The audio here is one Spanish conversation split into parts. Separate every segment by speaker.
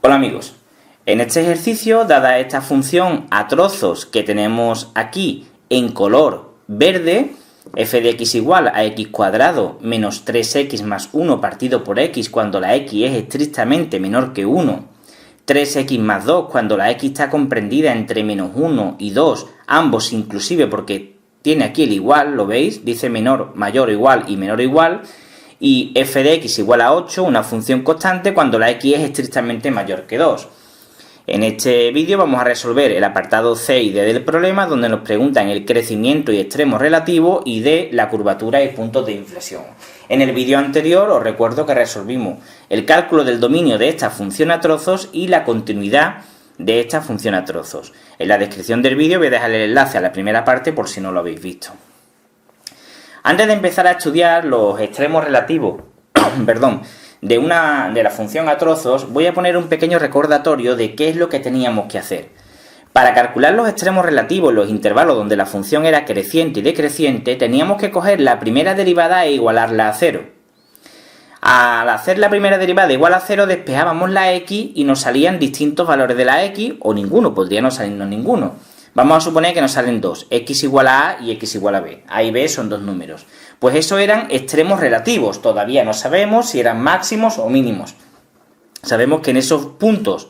Speaker 1: Hola amigos, en este ejercicio, dada esta función a trozos que tenemos aquí en color verde, f de x igual a x cuadrado menos 3x más 1 partido por x cuando la x es estrictamente menor que 1, 3x más 2 cuando la x está comprendida entre menos 1 y 2, ambos inclusive porque tiene aquí el igual, ¿lo veis? Dice menor, mayor o igual y menor o igual, y f de x igual a 8, una función constante cuando la x es estrictamente mayor que 2. En este vídeo vamos a resolver el apartado C y D del problema, donde nos preguntan el crecimiento y extremo relativo y D la curvatura y puntos de inflexión. En el vídeo anterior os recuerdo que resolvimos el cálculo del dominio de esta función a trozos y la continuidad de esta función a trozos. En la descripción del vídeo voy a dejar el enlace a la primera parte por si no lo habéis visto. Antes de empezar a estudiar los extremos relativos de la función a trozos, voy a poner un pequeño recordatorio de qué es lo que teníamos que hacer. Para calcular los extremos relativos en los intervalos donde la función era creciente y decreciente, teníamos que coger la primera derivada e igualarla a 0. Al hacer la primera derivada igual a 0, despejábamos la x y nos salían distintos valores de la x, o ninguno, podría no salirnos ninguno. Vamos a suponer que nos salen dos, x igual a a y x igual a b. A y b son dos números. Pues eso eran extremos relativos. Todavía no sabemos si eran máximos o mínimos. Sabemos que en esos puntos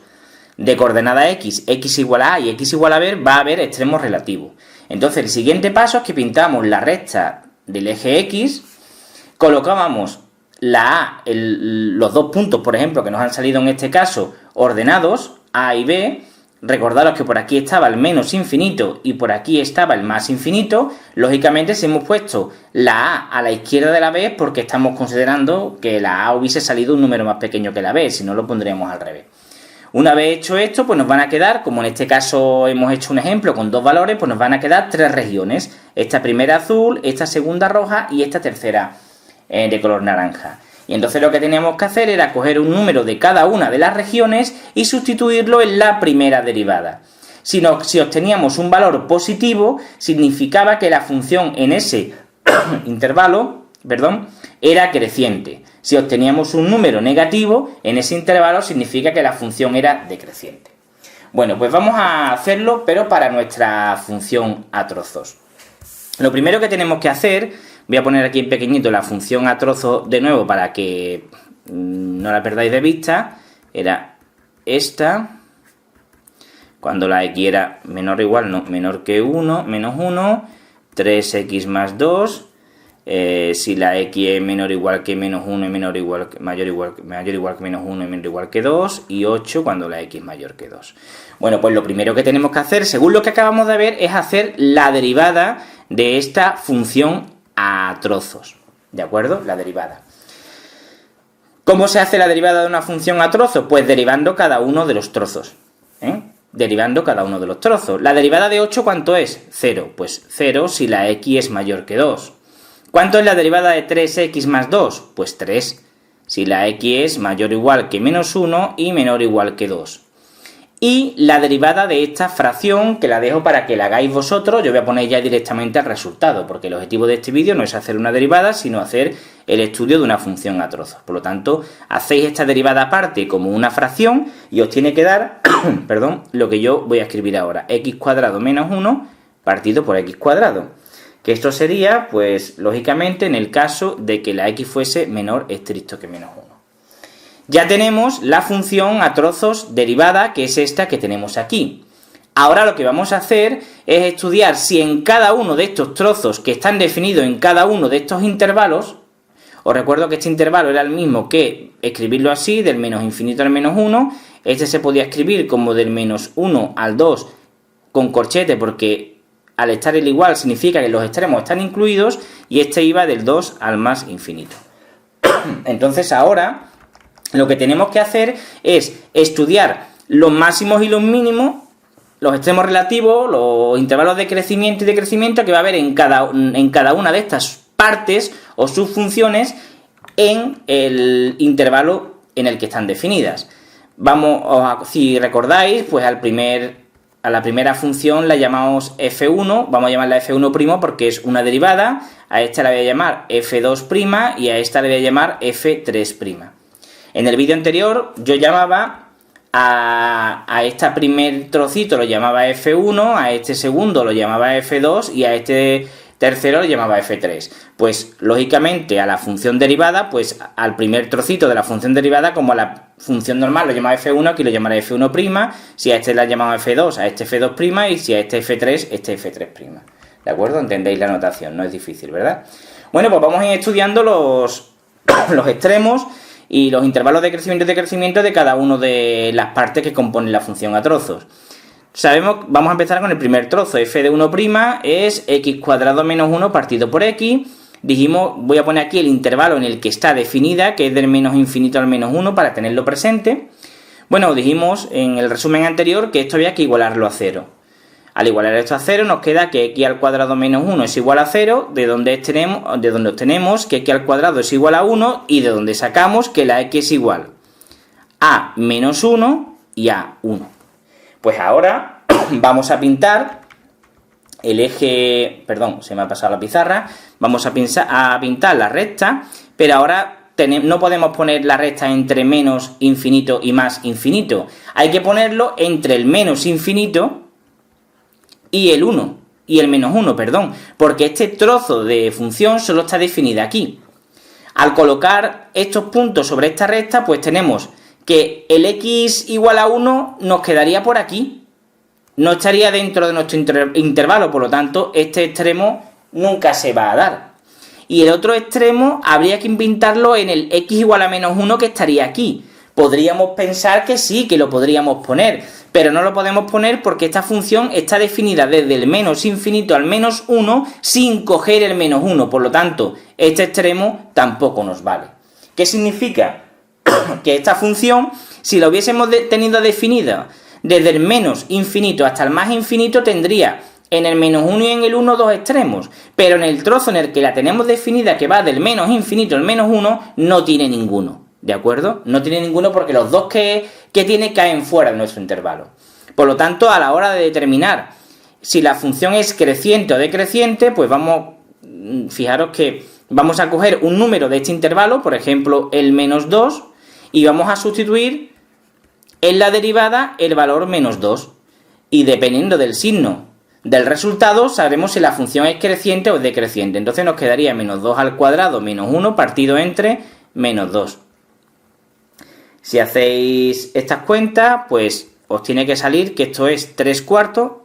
Speaker 1: de coordenada x, x igual a y x igual a b, va a haber extremos relativos. Entonces el siguiente paso es que pintamos la recta del eje x, colocábamos la a, los dos puntos, por ejemplo, que nos han salido en este caso, ordenados, a y b. Recordaros que por aquí estaba el menos infinito y por aquí estaba el más infinito. Lógicamente, si hemos puesto la a la izquierda de la b, porque estamos considerando que la a hubiese salido un número más pequeño que la b, si no lo pondríamos al revés. Una vez hecho esto, pues nos van a quedar, como en este caso hemos hecho un ejemplo con dos valores, pues nos van a quedar tres regiones. Esta primera azul, esta segunda roja y esta tercera de color naranja. Y entonces lo que teníamos que hacer era coger un número de cada una de las regiones y sustituirlo en la primera derivada. Si obteníamos un valor positivo, significaba que la función en ese intervalo, era creciente. Si obteníamos un número negativo, en ese intervalo significa que la función era decreciente. Bueno, pues vamos a hacerlo, pero para nuestra función a trozos. Lo primero que tenemos que hacer, voy a poner aquí en pequeñito la función a trozos de nuevo para que no la perdáis de vista, era esta, cuando la x era menor o igual, no, menor que 1, menos 1, 3x más 2, si la x es menor o igual que menos 1 y mayor igual que menos 1 y menor o igual que 2, y 8 cuando la x es mayor que 2. Bueno, pues lo primero que tenemos que hacer, según lo que acabamos de ver, es hacer la derivada de esta función a trozos, ¿de acuerdo? La derivada. ¿Cómo se hace la derivada de una función a trozos? Pues derivando cada uno de los trozos, derivando cada uno de los trozos. ¿La derivada de 8 cuánto es? 0. Pues 0 si la x es mayor que 2. ¿Cuánto es la derivada de 3x más 2? Pues 3 si la x es mayor o igual que menos 1 y menor o igual que 2. Y la derivada de esta fracción, que la dejo para que la hagáis vosotros, yo voy a poner ya directamente el resultado, porque el objetivo de este vídeo no es hacer una derivada, sino hacer el estudio de una función a trozos. Por lo tanto, hacéis esta derivada aparte como una fracción y os tiene que dar, lo que yo voy a escribir ahora, x cuadrado menos 1 partido por x cuadrado. Que esto sería, pues, lógicamente, en el caso de que la x fuese menor estricto que menos 1. Ya tenemos la función a trozos derivada, que es esta que tenemos aquí. Ahora lo que vamos a hacer es estudiar si en cada uno de estos trozos que están definidos en cada uno de estos intervalos, os recuerdo que este intervalo era el mismo que escribirlo así, del menos infinito al menos 1, este se podía escribir como del menos 1 al 2 con corchete, porque al estar el igual significa que los extremos están incluidos, y este iba del 2 al más infinito. Entonces ahora lo que tenemos que hacer es estudiar los máximos y los mínimos, los extremos relativos, los intervalos de crecimiento y decrecimiento que va a haber en cada una de estas partes o subfunciones en el intervalo en el que están definidas. Si recordáis, pues a la primera función la llamamos f1, vamos a llamarla f1' porque es una derivada, a esta la voy a llamar f2' y a esta la voy a llamar f3'. En el vídeo anterior yo llamaba a este primer trocito lo llamaba F1, a este segundo lo llamaba F2 y a este tercero lo llamaba F3. Pues, lógicamente, a la función derivada, pues al primer trocito de la función derivada, como a la función normal lo llamaba F1, aquí lo llamará F1', si a este la llamaba F2, a este F2', y si a este F3, este F3'. ¿De acuerdo? ¿Entendéis la notación? No es difícil, ¿verdad? Bueno, pues vamos a ir estudiando los extremos y los intervalos de crecimiento y decrecimiento de cada una de las partes que componen la función a trozos. Vamos a empezar con el primer trozo. F de 1' es x² menos 1 partido por x. Dijimos, voy a poner aquí el intervalo en el que está definida, que es del menos infinito al menos 1, para tenerlo presente. Bueno, dijimos en el resumen anterior que esto había que igualarlo a 0. Al igualar esto a 0 nos queda que x² menos 1 es igual a 0, de donde obtenemos que x² es igual a 1 y de donde sacamos que la x es igual a menos 1 y a 1. Pues ahora vamos a pintar el eje, perdón, se me ha pasado la pizarra, vamos a pintar la recta, pero ahora no podemos poner la recta entre menos infinito y más infinito, hay que ponerlo entre el menos infinito y el 1, y el menos 1, perdón, porque este trozo de función solo está definida aquí. Al colocar estos puntos sobre esta recta, pues tenemos que el x igual a 1 nos quedaría por aquí, no estaría dentro de nuestro intervalo, por lo tanto, este extremo nunca se va a dar. Y el otro extremo habría que pintarlo en el x igual a menos 1 que estaría aquí. Podríamos pensar que sí, que lo podríamos poner, pero no lo podemos poner porque esta función está definida desde el menos infinito al menos 1 sin coger el menos 1, por lo tanto, este extremo tampoco nos vale. ¿Qué significa? Que esta función, si la hubiésemos tenido definida desde el menos infinito hasta el más infinito, tendría en el menos 1 y en el 1 dos extremos, pero en el trozo en el que la tenemos definida, que va del menos infinito al menos 1, no tiene ninguno, ¿de acuerdo? No tiene ninguno porque los dos que tiene caen fuera de nuestro intervalo. Por lo tanto, a la hora de determinar si la función es creciente o decreciente, pues fijaros que vamos a coger un número de este intervalo, por ejemplo el menos 2, y vamos a sustituir en la derivada el valor menos 2. Y dependiendo del signo del resultado, sabremos si la función es creciente o decreciente. Entonces nos quedaría menos 2 al cuadrado menos 1 partido entre menos 2. Si hacéis estas cuentas, pues os tiene que salir que esto es 3/4.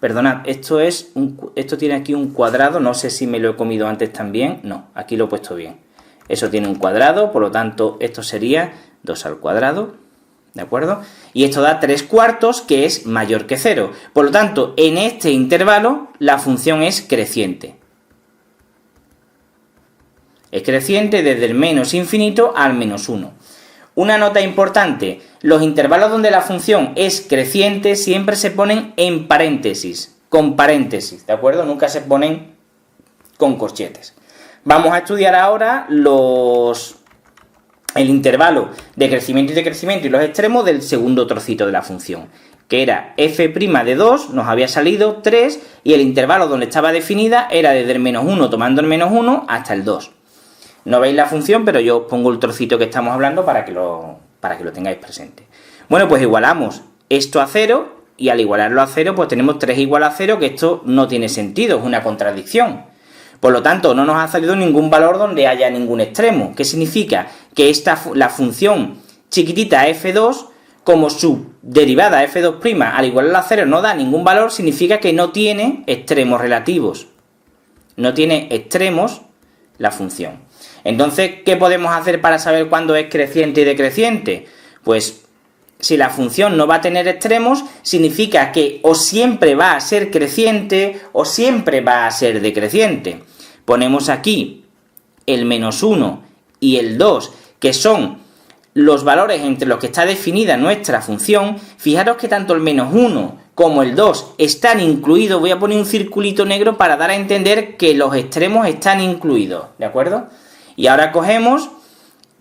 Speaker 1: Perdonad, esto tiene aquí un cuadrado, no sé si me lo he comido antes también. No, aquí lo he puesto bien. Eso tiene un cuadrado, por lo tanto, esto sería 2 al cuadrado, ¿de acuerdo? Y esto da 3/4, que es mayor que 0. Por lo tanto, en este intervalo, la función es creciente. Es creciente desde el menos infinito al menos 1. Una nota importante, los intervalos donde la función es creciente siempre se ponen en paréntesis, con paréntesis, ¿de acuerdo? Nunca se ponen con corchetes. Vamos a estudiar ahora el intervalo de crecimiento y decrecimiento y los extremos del segundo trocito de la función, que era f' de 2, nos había salido 3, y el intervalo donde estaba definida era desde el menos 1 tomando el menos 1 hasta el 2. No veis la función, pero yo os pongo el trocito que estamos hablando para que lo tengáis presente. Bueno, pues igualamos esto a 0, y al igualarlo a 0, pues tenemos 3 igual a 0, que esto no tiene sentido, es una contradicción. Por lo tanto, no nos ha salido ningún valor donde haya ningún extremo. ¿Qué significa? Que la función chiquitita f2, como su derivada f2', al igualarlo a 0 no da ningún valor, significa que no tiene extremos relativos. No tiene extremos la función. Entonces, ¿qué podemos hacer para saber cuándo es creciente y decreciente? Pues, si la función no va a tener extremos, significa que o siempre va a ser creciente o siempre va a ser decreciente. Ponemos aquí el menos 1 y el 2, que son los valores entre los que está definida nuestra función. Fijaros que tanto el menos 1 como el 2 están incluidos. Voy a poner un circulito negro para dar a entender que los extremos están incluidos, ¿de acuerdo? Y ahora cogemos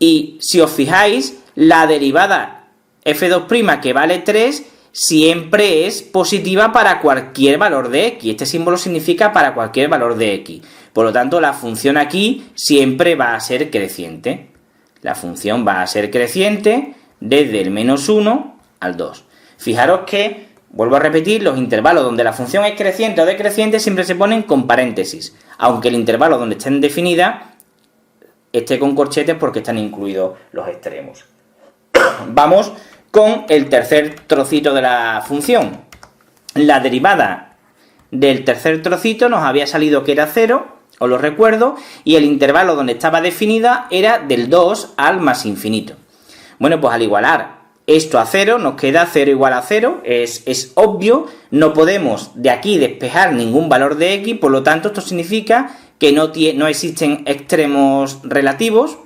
Speaker 1: y, si os fijáis, la derivada f2' que vale 3 siempre es positiva para cualquier valor de x. Este símbolo significa para cualquier valor de x. Por lo tanto, la función aquí siempre va a ser creciente. La función va a ser creciente desde el menos 1 al 2. Fijaros que, vuelvo a repetir, los intervalos donde la función es creciente o decreciente siempre se ponen con paréntesis, aunque el intervalo donde estén definidas esté con corchetes porque están incluidos los extremos. Vamos con el tercer trocito de la función. La derivada del tercer trocito nos había salido que era 0, os lo recuerdo, y el intervalo donde estaba definida era del 2 al más infinito. Bueno, pues al igualar esto a 0, nos queda 0 igual a 0, es obvio, no podemos de aquí despejar ningún valor de x, por lo tanto esto significa que no existen extremos relativos,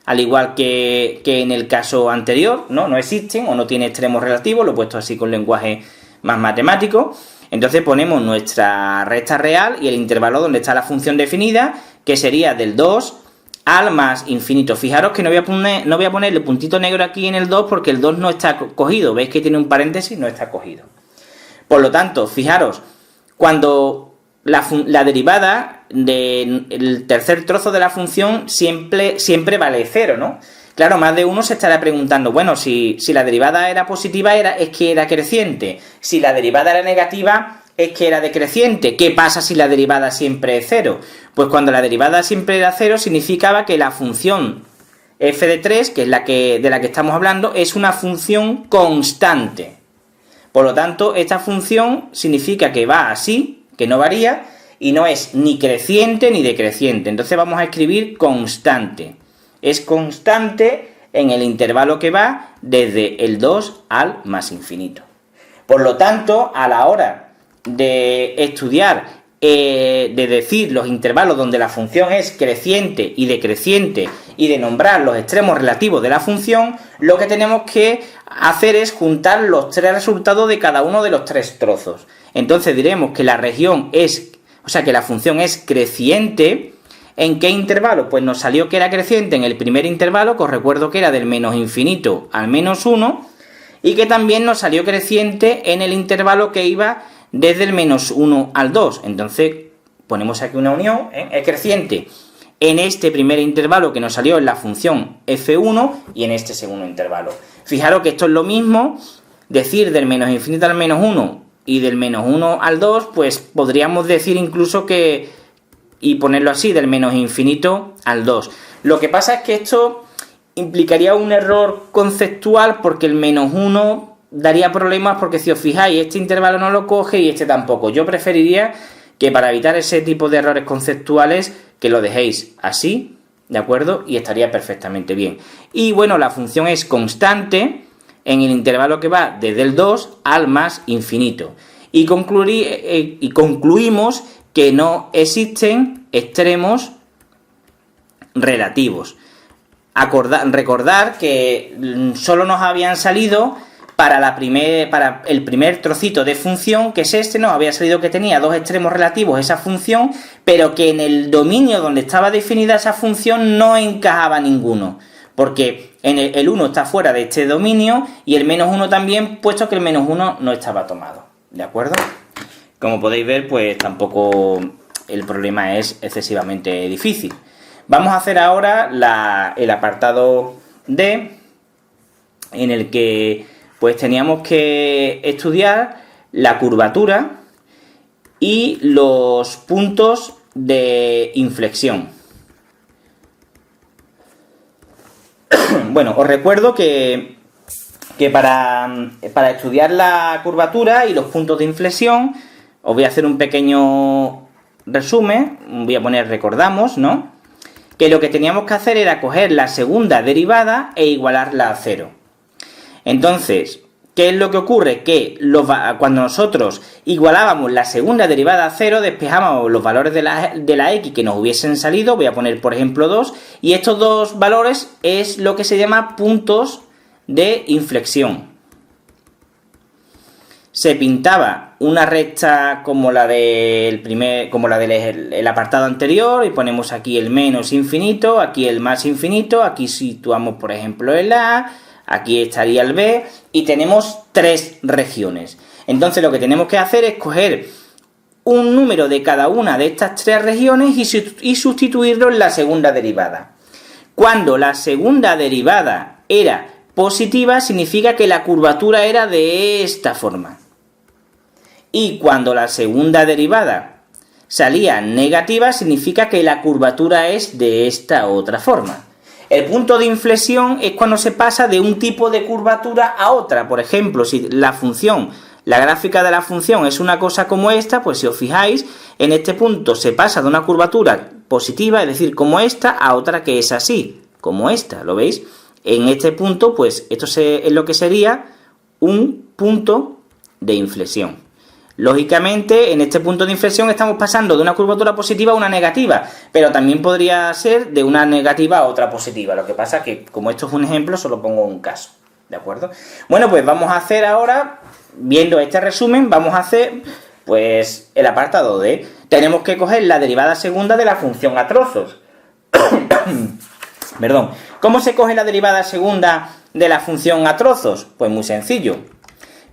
Speaker 1: al igual que en el caso anterior, no existen o no tiene extremos relativos, lo he puesto así con lenguaje más matemático. Entonces ponemos nuestra recta real y el intervalo donde está la función definida, que sería del 2 al más infinito. Fijaros que no voy a poner el puntito negro aquí en el 2 porque el 2 no está cogido. ¿Veis que tiene un paréntesis? No está cogido. Por lo tanto, fijaros, cuando la derivada del tercer trozo de la función siempre vale 0, ¿no? Claro, más de uno se estará preguntando, bueno, si la derivada era positiva es que era creciente, si la derivada era negativa es que era decreciente. ¿Qué pasa si la derivada siempre es 0? Pues cuando la derivada siempre era 0 significaba que la función f de 3, que es de la que estamos hablando, es una función constante. Por lo tanto, esta función significa que va así, que no varía, y no es ni creciente ni decreciente. Entonces vamos a escribir constante. Es constante en el intervalo que va desde el 2 al más infinito. Por lo tanto, a la hora de estudiar, de decir los intervalos donde la función es creciente y decreciente y de nombrar los extremos relativos de la función, lo que tenemos que hacer es juntar los tres resultados de cada uno de los tres trozos. Entonces diremos que la función es creciente. ¿En qué intervalo? Pues nos salió que era creciente en el primer intervalo, que os recuerdo que era del menos infinito al menos 1, y que también nos salió creciente en el intervalo que iba desde el menos 1 al 2. Entonces, ponemos aquí una unión, es creciente en este primer intervalo que nos salió en la función f1 y en este segundo intervalo. Fijaros que esto es lo mismo, decir del menos infinito al menos 1 y del menos 1 al 2, pues podríamos decir incluso que, y ponerlo así, del menos infinito al 2. Lo que pasa es que esto implicaría un error conceptual porque el menos 1 daría problemas porque si os fijáis este intervalo no lo coge y este tampoco. Yo preferiría que para evitar ese tipo de errores conceptuales que lo dejéis así, ¿de acuerdo? Y estaría perfectamente bien. Y bueno, la función es constante en el intervalo que va desde el 2 al más infinito. Y concluimos que no existen extremos relativos. Recordar que solo nos habían salido para el primer trocito de función, que es este, nos había salido que tenía dos extremos relativos esa función, pero que en el dominio donde estaba definida esa función no encajaba ninguno, porque el 1 está fuera de este dominio y el menos 1 también, puesto que el menos 1 no estaba tomado, ¿de acuerdo? Como podéis ver, pues tampoco el problema es excesivamente difícil. Vamos a hacer ahora el apartado D, en el que pues teníamos que estudiar la curvatura y los puntos de inflexión. Bueno, os recuerdo que para estudiar la curvatura y los puntos de inflexión, os voy a hacer un pequeño resumen, voy a poner recordamos, ¿no? Que lo que teníamos que hacer era coger la segunda derivada e igualarla a 0. Entonces, ¿qué es lo que ocurre? Que cuando nosotros igualábamos la segunda derivada a 0, despejábamos los valores de la x que nos hubiesen salido, voy a poner por ejemplo 2, y estos dos valores es lo que se llama puntos de inflexión. Se pintaba una recta como la del apartado anterior y ponemos aquí el menos infinito, aquí el más infinito, aquí situamos por ejemplo el a, aquí estaría el b y tenemos tres regiones. Entonces lo que tenemos que hacer es coger un número de cada una de estas tres regiones y sustituirlo en la segunda derivada. Cuando la segunda derivada era positiva significa que la curvatura era de esta forma. Y cuando la segunda derivada salía negativa, significa que la curvatura es de esta otra forma. El punto de inflexión es cuando se pasa de un tipo de curvatura a otra. Por ejemplo, si la gráfica de la función es una cosa como esta, pues si os fijáis, en este punto se pasa de una curvatura positiva, es decir, como esta, a otra que es así, como esta, ¿lo veis? En este punto, pues esto es lo que sería un punto de inflexión. Lógicamente, en este punto de inflexión estamos pasando de una curvatura positiva a una negativa, pero también podría ser de una negativa a otra positiva. Lo que pasa es que, como esto es un ejemplo, solo pongo un caso, ¿de acuerdo? Bueno, pues vamos a hacer ahora, viendo este resumen, vamos a hacer, pues, el apartado D. Tenemos que coger la derivada segunda de la función a trozos. Perdón. ¿Cómo se coge la derivada segunda de la función a trozos? Pues muy sencillo.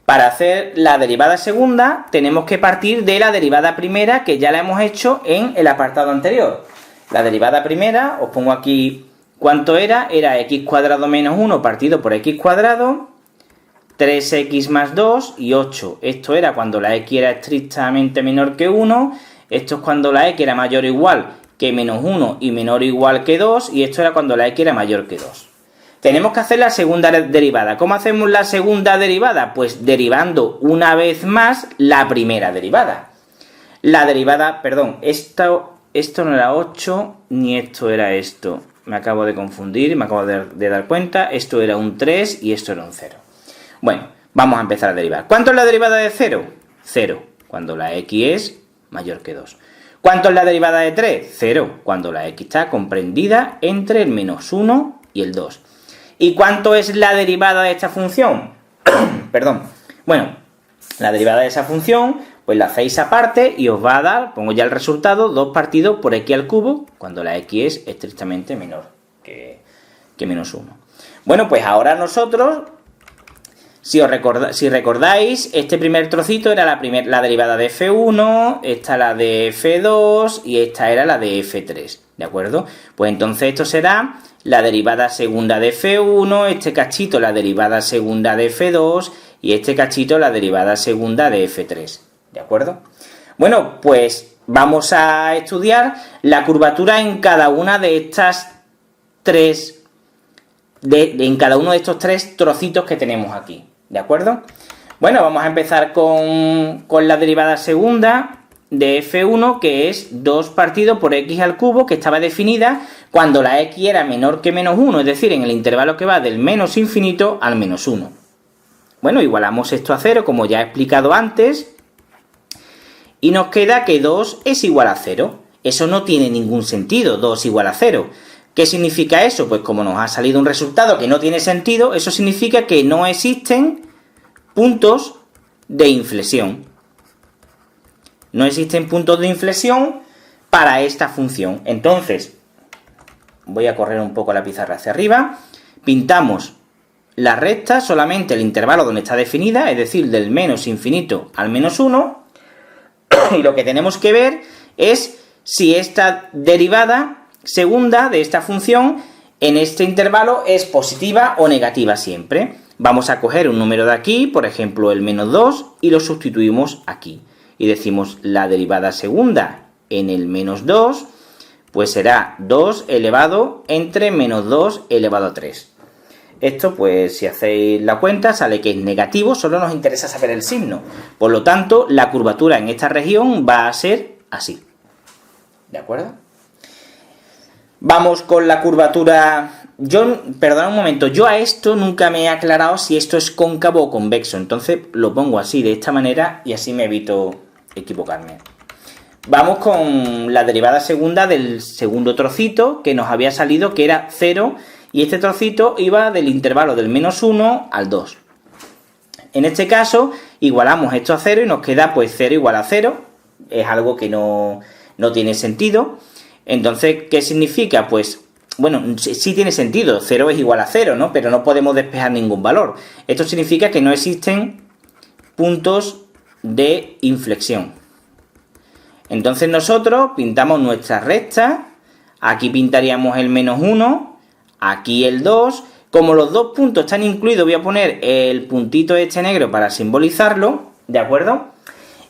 Speaker 1: Para hacer la derivada segunda tenemos que partir de la derivada primera, que ya la hemos hecho en el apartado anterior. La derivada primera, os pongo aquí cuánto era x cuadrado menos 1 partido por x cuadrado, 3x más 2 y 8. Esto era cuando la x era estrictamente menor que 1, esto es cuando la x era mayor o igual que menos 1 y menor o igual que 2, y esto era cuando la x era mayor que 2. Tenemos que hacer la segunda derivada. ¿Cómo hacemos la segunda derivada? Pues derivando una vez más la primera derivada. La derivada, perdón, esto no era 8, ni esto era esto. Me acabo de confundir, me acabo de dar cuenta. Esto era un 3 y esto era un 0. Bueno, vamos a empezar a derivar. ¿Cuánto es la derivada de 0? 0, cuando la x es mayor que 2. ¿Cuánto es la derivada de 3? 0, cuando la x está comprendida entre el menos 1 y el 2. ¿Y cuánto es la derivada de esta función? Perdón. Bueno, la derivada de esa función, pues la hacéis aparte y os va a dar, pongo ya el resultado, 2 partido por x al cubo, cuando la x es estrictamente menor que menos 1. Bueno, pues ahora nosotros, si recordáis, este primer trocito era la derivada de f1, esta la de f2 y esta era la de f3, ¿de acuerdo? Pues entonces esto será la derivada segunda de f1, este cachito la derivada segunda de f2 y este cachito la derivada segunda de f3, ¿de acuerdo? Bueno, pues vamos a estudiar la curvatura en cada una de estas tres, en cada uno de estos tres trocitos que tenemos aquí, ¿de acuerdo? Bueno, vamos a empezar con la derivada segunda de f1, que es 2 partido por x al cubo, que estaba definida cuando la x era menor que menos 1, es decir, en el intervalo que va del menos infinito al menos 1. Bueno, igualamos esto a 0, como ya he explicado antes, y nos queda que 2 es igual a 0. Eso no tiene ningún sentido, 2 igual a 0. ¿Qué significa eso? Pues como nos ha salido un resultado que no tiene sentido, eso significa que no existen puntos de inflexión. No existen puntos de inflexión para esta función. Entonces, voy a correr un poco la pizarra hacia arriba. Pintamos la recta, solamente el intervalo donde está definida, es decir, del menos infinito al menos 1. Y lo que tenemos que ver es si esta derivada segunda de esta función en este intervalo es positiva o negativa siempre. Vamos a coger un número de aquí, por ejemplo el menos 2, y lo sustituimos aquí. Y decimos la derivada segunda en el menos 2, pues será 2 elevado entre menos 2 elevado a 3. Esto, pues, si hacéis la cuenta, sale que es negativo, solo nos interesa saber el signo. Por lo tanto, la curvatura en esta región va a ser así. ¿De acuerdo? Vamos con la curvatura. Perdón un momento, yo a esto nunca me he aclarado si esto es cóncavo o convexo, entonces lo pongo así, de esta manera, y así me evito equivocarme. Vamos con la derivada segunda del segundo trocito, que nos había salido que era 0, y este trocito iba del intervalo del menos 1 al 2. En este caso, igualamos esto a 0 y nos queda pues 0 igual a 0, es algo que no tiene sentido. Entonces, ¿qué significa? Pues, bueno, sí tiene sentido, 0 es igual a 0, ¿no? Pero no podemos despejar ningún valor. Esto significa que no existen puntos de inflexión. Entonces nosotros pintamos nuestra recta, aquí pintaríamos el menos 1, aquí el 2, Como los dos puntos están incluidos, voy a poner el puntito este negro para simbolizarlo, ¿de acuerdo?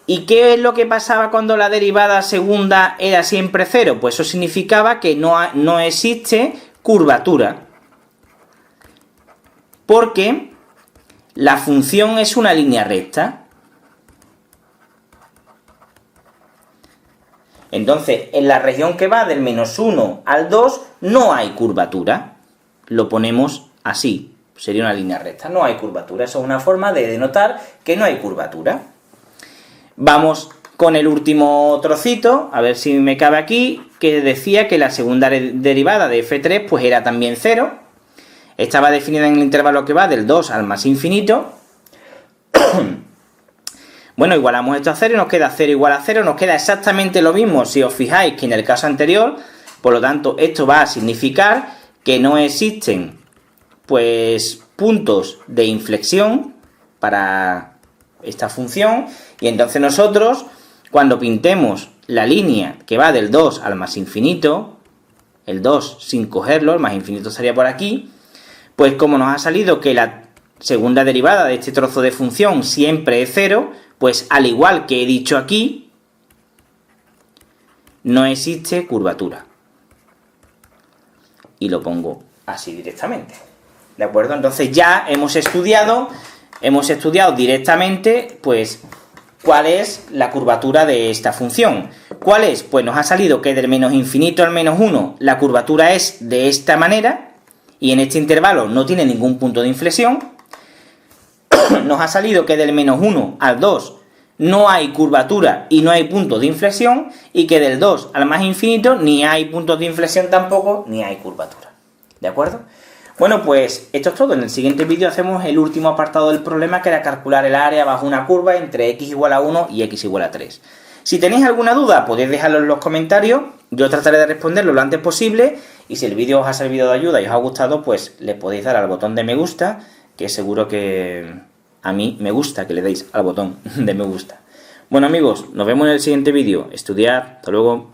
Speaker 1: ¿Y qué es lo que pasaba cuando la derivada segunda era siempre 0? Pues eso significaba que no existe curvatura. Porque la función es una línea recta. Entonces, en la región que va del -1 al 2 no hay curvatura. Lo ponemos así, sería una línea recta, no hay curvatura. Eso es una forma de denotar que no hay curvatura. Vamos con el último trocito, a ver si me cabe aquí, que decía que la segunda derivada de f3 pues era también 0. Estaba definida en el intervalo que va del 2 al más infinito. Bueno, igualamos esto a 0 y nos queda 0 igual a 0. Nos queda exactamente lo mismo si os fijáis que en el caso anterior. Por lo tanto, esto va a significar que no existen pues puntos de inflexión para esta función. Y entonces nosotros, cuando pintemos la línea que va del 2 al más infinito, el 2 sin cogerlo, el más infinito estaría por aquí, pues como nos ha salido que la segunda derivada de este trozo de función siempre es 0, pues al igual que he dicho aquí, no existe curvatura. Y lo pongo así directamente. ¿De acuerdo? Entonces ya hemos estudiado directamente, pues, cuál es la curvatura de esta función. ¿Cuál es? Pues nos ha salido que del menos infinito al menos 1 la curvatura es de esta manera, y en este intervalo no tiene ningún punto de inflexión. Nos ha salido que del menos 1 al 2 no hay curvatura y no hay puntos de inflexión, y que del 2 al más infinito ni hay puntos de inflexión tampoco, ni hay curvatura. ¿De acuerdo? Bueno, pues esto es todo. En el siguiente vídeo hacemos el último apartado del problema, que era calcular el área bajo una curva entre x igual a 1 y x igual a 3. Si tenéis alguna duda, podéis dejarlo en los comentarios. Yo trataré de responderlo lo antes posible, y si el vídeo os ha servido de ayuda y os ha gustado, pues le podéis dar al botón de me gusta, que seguro que a mí me gusta que le deis al botón de me gusta. Bueno amigos, nos vemos en el siguiente vídeo. Estudiad, hasta luego.